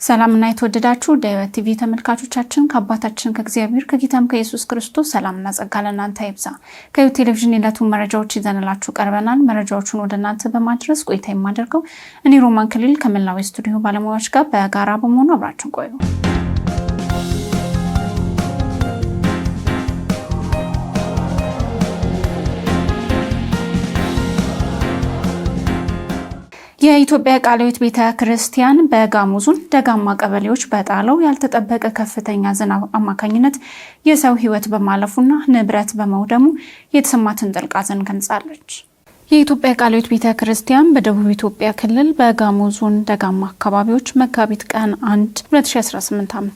ሰላምና የተወደዳችሁ ዳይወት ቲቪ ተመልካቾቻችን ከአባታችን ከእግዚአብሔር ከጌታም ከኢየሱስ ክርስቶስ ሰላምና ጸጋ ለእናንተ ይብዛ። ከዳይወት ቴሌቪዥን የዕለቱን መረጃዎች ይዘንላችሁ ቀርበናል። መረጃዎቹን ወደ እናንተ በማድረስ ቆይታ የማደርገው እኔ ሮማን ክሊል ከመላው ስቱዲዮ ባለሙያዎች ጋር በጋራ በመሆኑ አብራችሁን ቆዩ። የኢትዮጵያ ቃለ ሕይወት ቤተክርስቲያን በጋሞ ዞን ደጋማ ቀበሌዎች በጣለው ያልተጠበቀ ከፍተኛ ዝናብ አማካኝነት የሰው ሕይወት በማለፉና ንብረት በመውደሙ የተሰማትን ጥልቅ ሐዘን ገልጻለች። የኢትዮጵያ ቃለ ሕይወት ቤተክርስቲያን በደቡብ ኢትዮጵያ ክልል በጋሞ ዞን ደጋማ አካባቢዎች መጋቢት ቀን 1 2018 ዓ.ም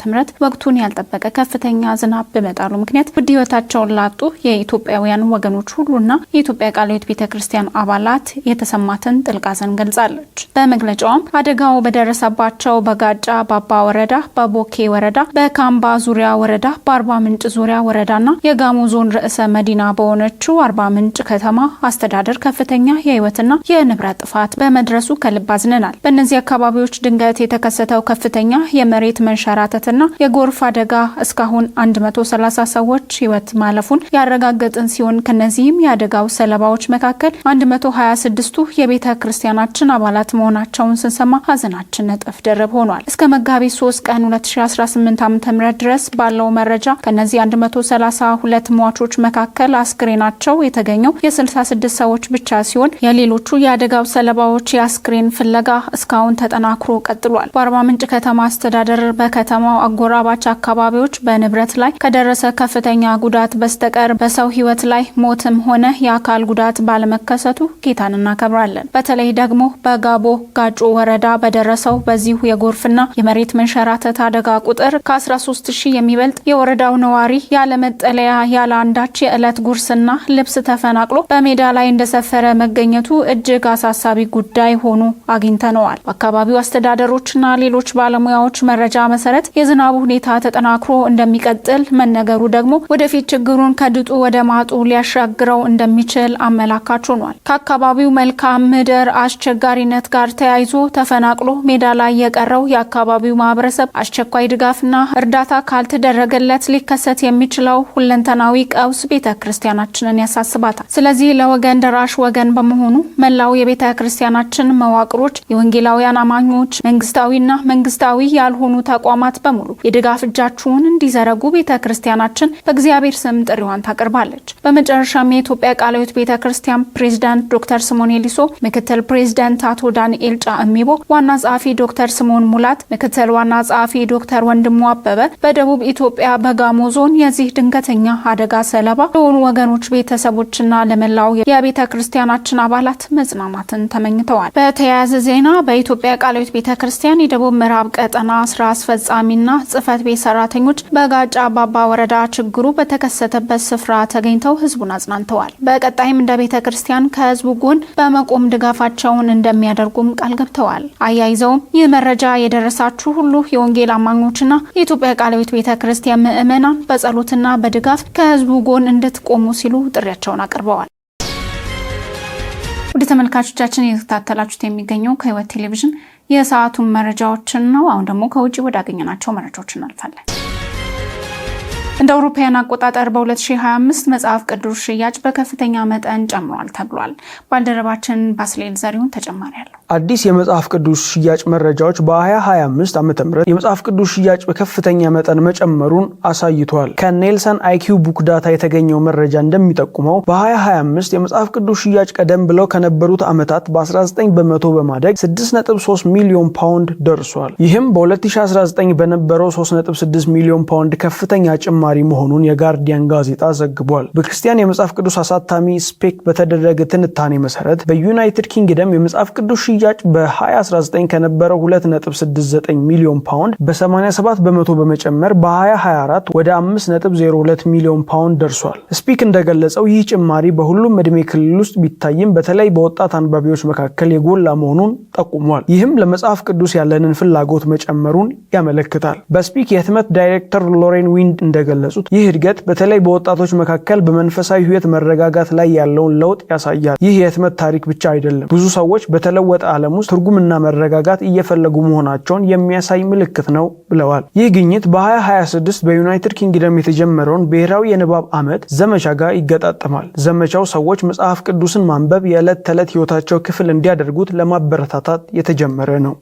ወቅቱን ያልጠበቀ ከፍተኛ ዝናብ በመጣሉ ምክንያት ውድ ሕይወታቸውን ላጡ የኢትዮጵያውያን ወገኖች ሁሉና የኢትዮጵያ ቃለ ሕይወት ቤተክርስቲያን አባላት የተሰማትን ጥልቅ ሐዘን ገልጻለች። በመግለጫውም አደጋው በደረሰባቸው በጋጫ ባባ ወረዳ፣ በቦኬ ወረዳ፣ በካምባ ዙሪያ ወረዳ፣ በአርባ ምንጭ ዙሪያ ወረዳና የጋሞ ዞን ርዕሰ መዲና በሆነችው አርባ ምንጭ ከተማ አስተዳደር ከፍተኛ የህይወትና የንብረት ጥፋት በመድረሱ ከልብ አዝነናል። በእነዚህ አካባቢዎች ድንገት የተከሰተው ከፍተኛ የመሬት መንሸራተትና የጎርፍ አደጋ እስካሁን 130 ሰዎች ህይወት ማለፉን ያረጋገጥን ሲሆን ከነዚህም የአደጋው ሰለባዎች መካከል 126ቱ የቤተ ክርስቲያናችን አባላት መሆናቸውን ስንሰማ ሐዘናችን እጥፍ ድርብ ሆኗል። እስከ መጋቢት 3 ቀን 2018 ዓ.ም ድረስ ባለው መረጃ ከነዚህ 132 ሟቾች መካከል አስክሬናቸው የተገኘው የ66 ሰዎች ብቻ ሲሆን የሌሎቹ የአደጋው ሰለባዎች የአስክሬን ፍለጋ እስካሁን ተጠናክሮ ቀጥሏል። በአርባ ምንጭ ከተማ አስተዳደር በከተማው አጎራባች አካባቢዎች በንብረት ላይ ከደረሰ ከፍተኛ ጉዳት በስተቀር በሰው ህይወት ላይ ሞትም ሆነ የአካል ጉዳት ባለመከሰቱ ጌታን እናከብራለን። በተለይ ደግሞ በጋቦ ጋጮ ወረዳ በደረሰው በዚሁ የጎርፍና የመሬት መንሸራተት አደጋ ቁጥር ከ13000 የሚበልጥ የወረዳው ነዋሪ ያለ መጠለያ ያለ አንዳች የዕለት ጉርስና ልብስ ተፈናቅሎ በሜዳ ላይ እንደሰፈረ መገኘቱ እጅግ አሳሳቢ ጉዳይ ሆኖ አግኝተነዋል። በአካባቢው አስተዳደሮችና ሌሎች ባለሙያዎች መረጃ መሰረት የዝናቡ ሁኔታ ተጠናክሮ እንደሚቀጥል መነገሩ ደግሞ ወደፊት ችግሩን ከድጡ ወደ ማጡ ሊያሻግረው እንደሚችል አመላካች ሆኗል። ከአካባቢው መልካም ምድር አስቸጋሪነት ጋር ተያይዞ ተፈናቅሎ ሜዳ ላይ የቀረው የአካባቢው ማህበረሰብ አስቸኳይ ድጋፍና እርዳታ ካልተደረገለት ሊከሰት የሚችለው ሁለንተናዊ ቀውስ ቤተክርስቲያናችንን ያሳስባታል። ስለዚህ ለወገን ደራሽ ወገን በመሆኑ መላው የቤተ ክርስቲያናችን መዋቅሮች፣ የወንጌላውያን አማኞች፣ መንግስታዊና መንግስታዊ ያልሆኑ ተቋማት በሙሉ የድጋፍ እጃቸውን እንዲዘረጉ ቤተ ክርስቲያናችን በእግዚአብሔር ስም ጥሪዋን ታቀርባለች። በመጨረሻም የኢትዮጵያ ቃለ ሕይወት ቤተ ክርስቲያን ፕሬዝዳንት ዶክተር ስምዖን ኤሊሶ፣ ምክትል ፕሬዝዳንት አቶ ዳንኤል ጫእሚቦ፣ ዋና ጸሐፊ ዶክተር ስምዖን ሙላት፣ ምክትል ዋና ጸሐፊ ዶክተር ወንድሙ አበበ በደቡብ ኢትዮጵያ በጋሞ ዞን የዚህ ድንገተኛ አደጋ ሰለባ ለሆኑ ወገኖች ቤተሰቦችና ለመላው የቤተ ክርስቲያናችን አባላት መጽናናትን ተመኝተዋል። በተያያዘ ዜና በኢትዮጵያ ቃለ ሕይወት ቤተክርስቲያን የደቡብ ምዕራብ ቀጠና ስራ አስፈጻሚና ጽህፈት ቤት ሰራተኞች በጋጫ ባባ ወረዳ ችግሩ በተከሰተበት ስፍራ ተገኝተው ህዝቡን አጽናንተዋል። በቀጣይም እንደ ቤተክርስቲያን ከህዝቡ ጎን በመቆም ድጋፋቸውን እንደሚያደርጉም ቃል ገብተዋል። አያይዘውም ይህ መረጃ የደረሳችሁ ሁሉ የወንጌል አማኞችና የኢትዮጵያ ቃለ ሕይወት ቤተክርስቲያን ምዕመናን በጸሎትና በድጋፍ ከህዝቡ ጎን እንድትቆሙ ሲሉ ጥሪያቸውን አቅርበዋል። ወደ ተመልካቾቻችን እየተከታተላችሁት የሚገኘው ከዳይወት ቴሌቪዥን የሰዓቱን መረጃዎችን ነው። አሁን ደግሞ ከውጪ ወዳገኘናቸው መረጃዎች እናልፋለን። እንደ አውሮፓውያን አቆጣጠር በ2025 መጽሐፍ ቅዱስ ሽያጭ በከፍተኛ መጠን ጨምሯል ተብሏል። ባልደረባችን ባስሌል ዘሪሁን ተጨማሪ አለው። አዲስ የመጽሐፍ ቅዱስ ሽያጭ መረጃዎች በ2025 ዓ.ም የመጽሐፍ ቅዱስ ሽያጭ በከፍተኛ መጠን መጨመሩን አሳይቷል። ከኔልሰን አይኪው ቡክ ዳታ የተገኘው መረጃ እንደሚጠቁመው በ2025 የመጽሐፍ ቅዱስ ሽያጭ ቀደም ብለው ከነበሩት ዓመታት በ19 በመቶ በማደግ 6.3 ሚሊዮን ፓውንድ ደርሷል። ይህም በ2019 በነበረው 3.6 ሚሊዮን ፓውንድ ከፍተኛ ጭማሪ መሆኑን የጋርዲያን ጋዜጣ ዘግቧል። በክርስቲያን የመጽሐፍ ቅዱስ አሳታሚ ስፔክ በተደረገ ትንታኔ መሰረት በዩናይትድ ኪንግደም የመጽሐፍ ቅዱስ ሽያጭ በ2019 ከነበረው 2.69 ሚሊዮን ፓውንድ በ87 በመቶ በመጨመር በ2024 ወደ 5.02 ሚሊዮን ፓውንድ ደርሷል። ስፒክ እንደገለጸው ይህ ጭማሪ በሁሉም ዕድሜ ክልል ውስጥ ቢታይም በተለይ በወጣት አንባቢዎች መካከል የጎላ መሆኑን ጠቁሟል። ይህም ለመጽሐፍ ቅዱስ ያለንን ፍላጎት መጨመሩን ያመለክታል። በስፒክ የህትመት ዳይሬክተር ሎሬን ዊንድ እንደገለጹ እንደገለጹት ይህ እድገት በተለይ በወጣቶች መካከል በመንፈሳዊ ሕይወት መረጋጋት ላይ ያለውን ለውጥ ያሳያል። ይህ የህትመት ታሪክ ብቻ አይደለም፣ ብዙ ሰዎች በተለወጠ ዓለም ውስጥ ትርጉምና መረጋጋት እየፈለጉ መሆናቸውን የሚያሳይ ምልክት ነው ብለዋል። ይህ ግኝት በ2026 በዩናይትድ ኪንግደም የተጀመረውን ብሔራዊ የንባብ ዓመት ዘመቻ ጋር ይገጣጠማል። ዘመቻው ሰዎች መጽሐፍ ቅዱስን ማንበብ የዕለት ተዕለት ሕይወታቸው ክፍል እንዲያደርጉት ለማበረታታት የተጀመረ ነው።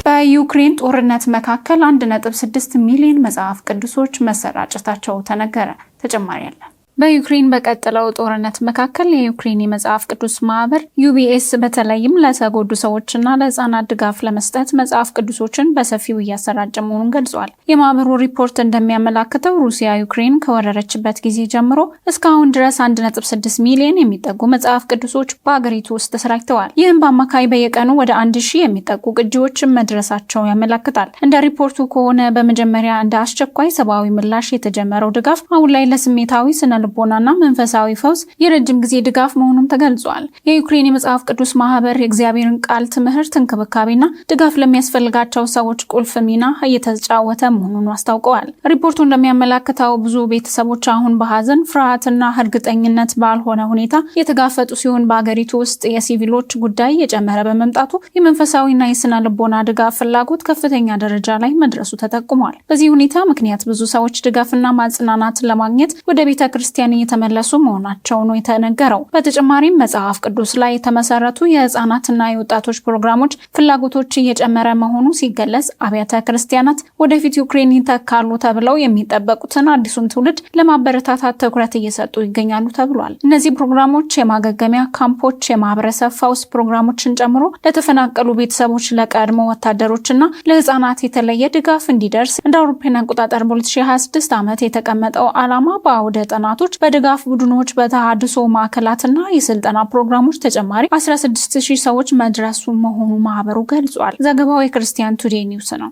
በዩክሬን ጦርነት መካከል 1.6 ሚሊዮን መጽሐፍ ቅዱሶች መሰራጨታቸው ተነገረ። ተጨማሪ አለ። በዩክሬን በቀጠለው ጦርነት መካከል የዩክሬን የመጽሐፍ ቅዱስ ማህበር ዩቢኤስ በተለይም ለተጎዱ ሰዎችና ለህፃናት ድጋፍ ለመስጠት መጽሐፍ ቅዱሶችን በሰፊው እያሰራጨ መሆኑን ገልጿል። የማህበሩ ሪፖርት እንደሚያመላክተው ሩሲያ ዩክሬን ከወረረችበት ጊዜ ጀምሮ እስካሁን ድረስ 1.6 ሚሊዮን የሚጠጉ መጽሐፍ ቅዱሶች በአገሪቱ ውስጥ ተሰራጭተዋል። ይህም በአማካይ በየቀኑ ወደ 1000 የሚጠጉ ቅጂዎችን መድረሳቸው ያመለክታል። እንደ ሪፖርቱ ከሆነ በመጀመሪያ እንደ አስቸኳይ ሰብአዊ ምላሽ የተጀመረው ድጋፍ አሁን ላይ ለስሜታዊ ስነ ልቦናና መንፈሳዊ ፈውስ የረጅም ጊዜ ድጋፍ መሆኑን ተገልጿል። የዩክሬን የመጽሐፍ ቅዱስ ማህበር የእግዚአብሔርን ቃል ትምህርት፣ እንክብካቤና ድጋፍ ለሚያስፈልጋቸው ሰዎች ቁልፍ ሚና እየተጫወተ መሆኑን አስታውቀዋል። ሪፖርቱ እንደሚያመላክተው ብዙ ቤተሰቦች አሁን በሀዘን ፍርሃትና እርግጠኝነት ባልሆነ ሁኔታ የተጋፈጡ ሲሆን በአገሪቱ ውስጥ የሲቪሎች ጉዳይ የጨመረ በመምጣቱ የመንፈሳዊና የስነ ልቦና ድጋፍ ፍላጎት ከፍተኛ ደረጃ ላይ መድረሱ ተጠቁሟል። በዚህ ሁኔታ ምክንያት ብዙ ሰዎች ድጋፍና ማጽናናትን ለማግኘት ወደ ቤተ ክርስቲያን እየተመለሱ መሆናቸው ነው የተነገረው። በተጨማሪም መጽሐፍ ቅዱስ ላይ የተመሰረቱ የህፃናትና የወጣቶች ፕሮግራሞች ፍላጎቶች እየጨመረ መሆኑ ሲገለጽ፣ አብያተ ክርስቲያናት ወደፊት ዩክሬን ይተካሉ ተብለው የሚጠበቁትን አዲሱን ትውልድ ለማበረታታት ትኩረት እየሰጡ ይገኛሉ ተብሏል። እነዚህ ፕሮግራሞች የማገገሚያ ካምፖች፣ የማህበረሰብ ፈውስ ፕሮግራሞችን ጨምሮ ለተፈናቀሉ ቤተሰቦች፣ ለቀድሞ ወታደሮችና ለህፃናት የተለየ ድጋፍ እንዲደርስ እንደ አውሮፓውያን አቆጣጠር በ2026 ዓመት የተቀመጠው ዓላማ በአውደ ጥናቶች፣ በድጋፍ ቡድኖች፣ በተሃድሶ ማዕከላትና የስልጠና ፕሮግራሞች ተጨማሪ 16000 ሰዎች መድረሱ መሆኑ ማህበሩ ገልጿል። ዘገባው የክርስቲያን ቱዴይ ኒውስ ነው።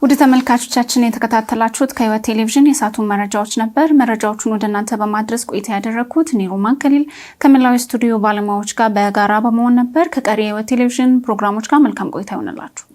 ወደ ተመልካቾቻችን የተከታተላችሁት ከህይወት ቴሌቪዥን የሳቱን መረጃዎች ነበር። መረጃዎቹን ወደ እናንተ በማድረስ ቆይታ ያደረኩት እኔ ሮማን ከሊል ከመላው ስቱዲዮ ባለሙያዎች ጋር በጋራ በመሆን ነበር። ከቀሪ የህይወት ቴሌቪዥን ፕሮግራሞች ጋር መልካም ቆይታ ይሆንላችሁ።